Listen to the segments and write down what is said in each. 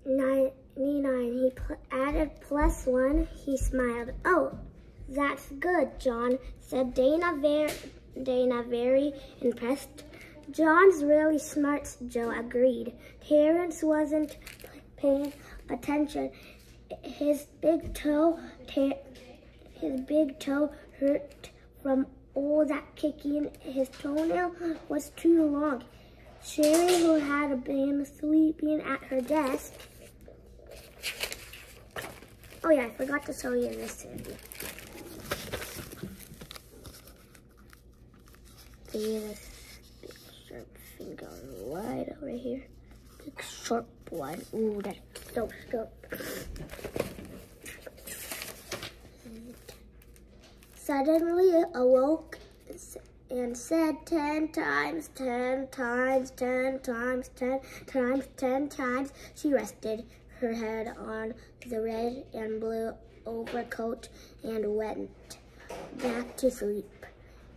99. He added +1. He smiled. "Oh, that's good, John," said Dana, very impressed. "John's really smart," Joe agreed. Terrence wasn't paying attention. His big toe hurt from all that kicking. His toenail was too long. Sherry, who had been sleeping at her desk. Oh yeah, I forgot to show you this. See this big sharp finger right over here. Big sharp one. Ooh, that's so sharp. Suddenly it awoke and said 10 times, 10 times, 10 times, 10 times, 10 times. She rested her head on the red and blue overcoat and went back to sleep.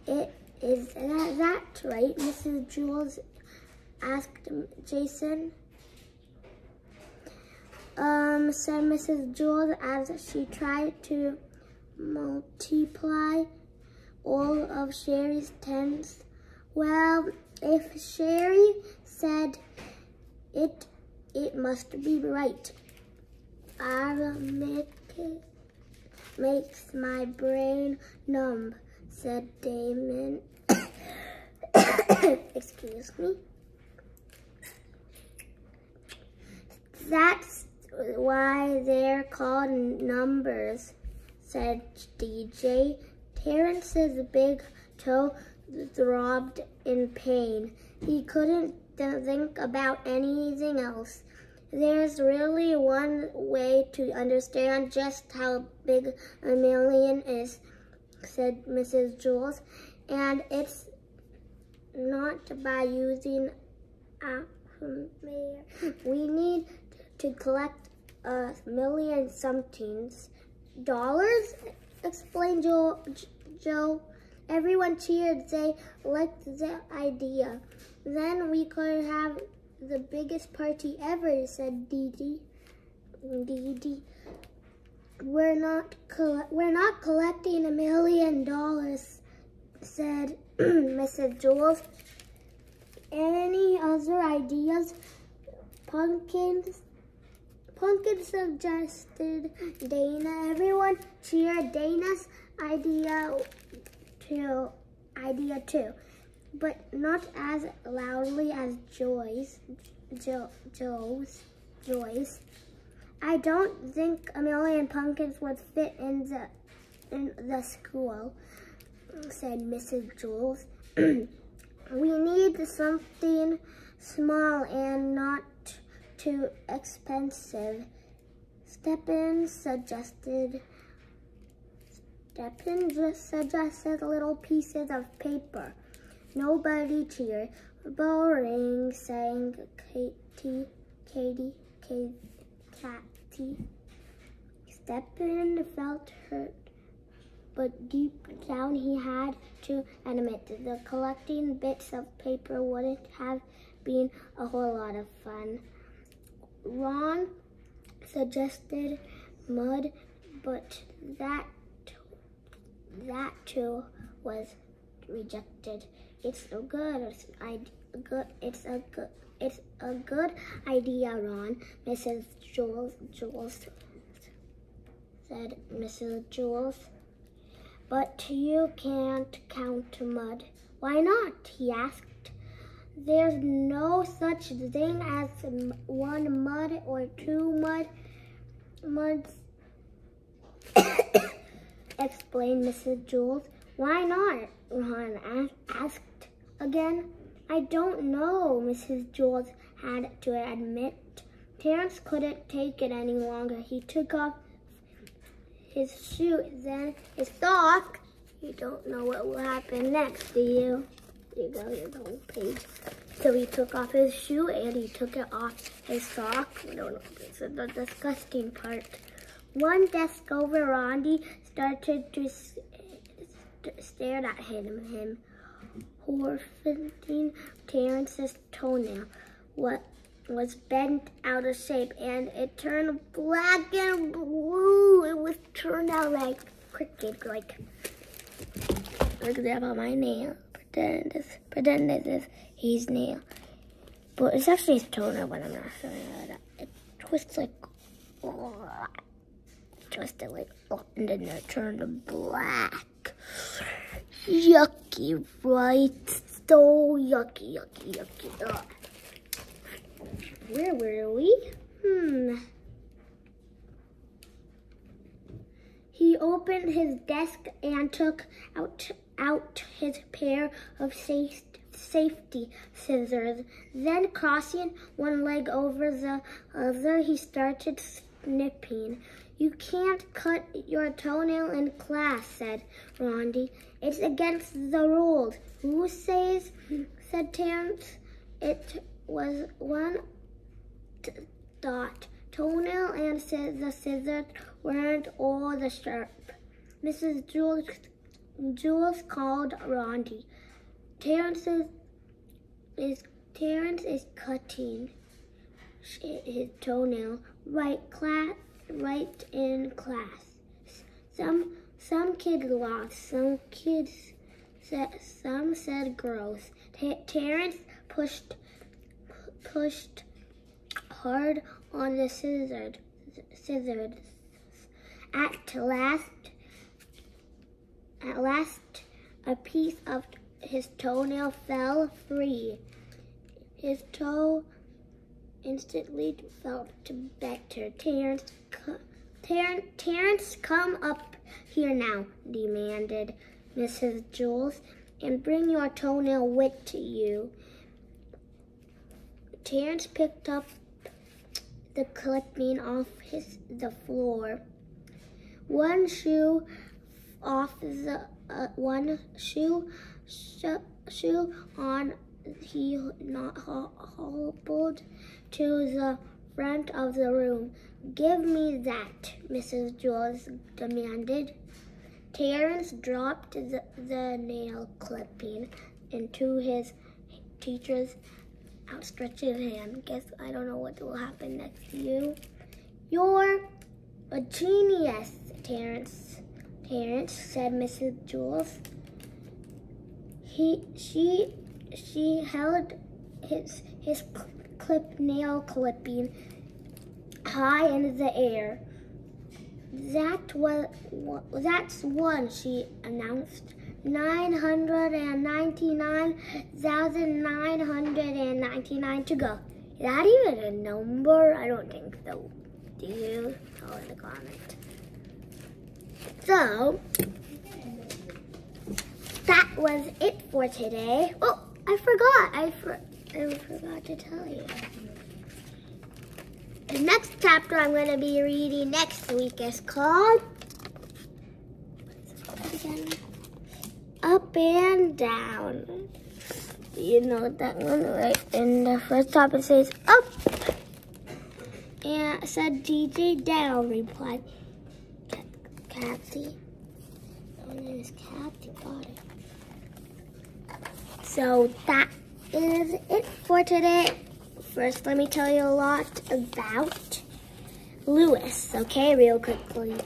Is that right, Mrs. Jules? Asked Jason. Said Mrs. Jules as she tried to multiply all of Sherry's tens. Well, if Sherry said it, it must be right. Arithmetic makes my brain numb, said Damon. Excuse me. That's why they're called numbers, said DJ. Terrence's big toe throbbed in pain. He couldn't think about anything else. There's really one way to understand just how big a million is, said Mrs. Jules, and it's not by using we need to collect $1,000,000 dollars, explained Joe. Everyone cheered. They liked the idea. Then we could have the biggest party ever, said Dee Dee. We're not collecting $1 million, said Mrs. Jules. Any other ideas? Pumpkin suggested Dana. Everyone cheered Dana's idea too, but not as loudly as Joy's. I don't think 1,000,000 pumpkins would fit in the school, said Mrs. Jules. We need something small and not too expensive. Stephen suggested little pieces of paper. Nobody cheered. Boring, sang Katie. Stephen felt hurt, but deep down he had to admit that collecting bits of paper wouldn't have been a whole lot of fun. Ron suggested mud, but that too was rejected. It's a good idea, Ron, Mrs. Jules said Mrs. Jules. But you can't count mud. Why not? He asked. There's no such thing as one mud or two muds, explained Mrs. Jules. Why not? Ron asked again. I don't know, Mrs. Jules had to admit. Terrence couldn't take it any longer. He took off his shoe, then his sock. You don't know what will happen next, do you? There you go, here's the whole page. So he took off his shoe and he took it off his sock. No, this is the disgusting part. One desk over, Rondi started to stare at him, horrifying Terrence's toenail. What was bent out of shape, and it turned black and blue. It was turned out like cricket, like, for example, my nail. Pretend this is his nail. But it's actually his toenail, but I'm not showing it. It twists like, twisted like, and then it turned black. Yucky, right? So yucky. Ugh. Where were we? He opened his desk and took out his pair of safety scissors. Then, crossing one leg over the other, he started snipping. "You can't cut your toenail in class," said Rondi. "It's against the rules." "Who says?" said Terrence. "It was one dot. Toenail and the scissors weren't all the sharp." Mrs. Jules called Rondi. Terrence is cutting his toenail right in class. Some kids laughed. Some said gross. Terrence pushed hard on the scissors. At last, a piece of his toenail fell free. His toe instantly felt better. Terrence, come up here now," demanded Mrs. Jules, "and bring your toenail with you." Terrence picked up the clipping off the floor. One shoe on, he hobbled to the front of the room. "Give me that," Mrs. Jules demanded. Terrence dropped the nail clipping into his teacher's outstretched hand. "Guess I don't know what will happen next to you." "You're a genius, Terrence," said Mrs. Jules. She held his nail clipping high in the air. That's one," she announced. 999,999 to go. Is that even a number? I don't think so. Do you? Tell in the comments. So, that was it for today. Oh, I forgot. I forgot to tell you. The next chapter I'm going to be reading next week is called, what's it called again? Up and Down. You know that one, right? In the first topic says up. And said DJ Down, replied Kathy. Her name is Kathy, got it. So that is it for today. First, let me tell you a lot about Lewis, okay, real quickly.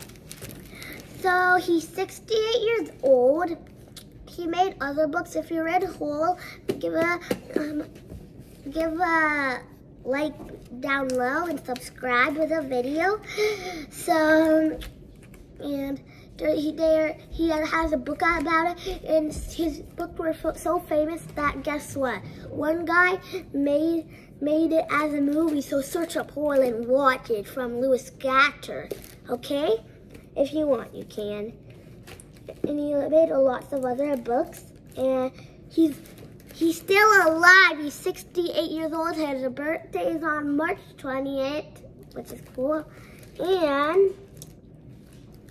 So he's 68 years old. He made other books. If you read whole, give a like down low and subscribe with a video. So, and he has a book out about it, and his books were so famous that guess what? One guy made it as a movie, so search up whole and watch it from Lewis Gatter, okay? If you want, you can. And he made lots of other books, and he's still alive. He's 68 years old. His birthday is on March 20th, which is cool. And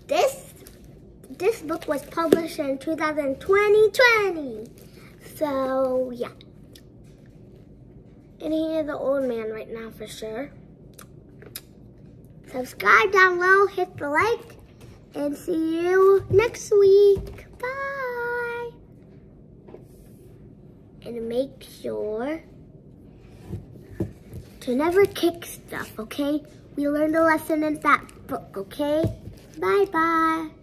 this book was published in 2020. So yeah. And he is an old man right now for sure. Subscribe down low, hit the like, and see you next week. Bye. And make sure to never kick stuff, okay? We learned a lesson in that book, okay? Bye-bye.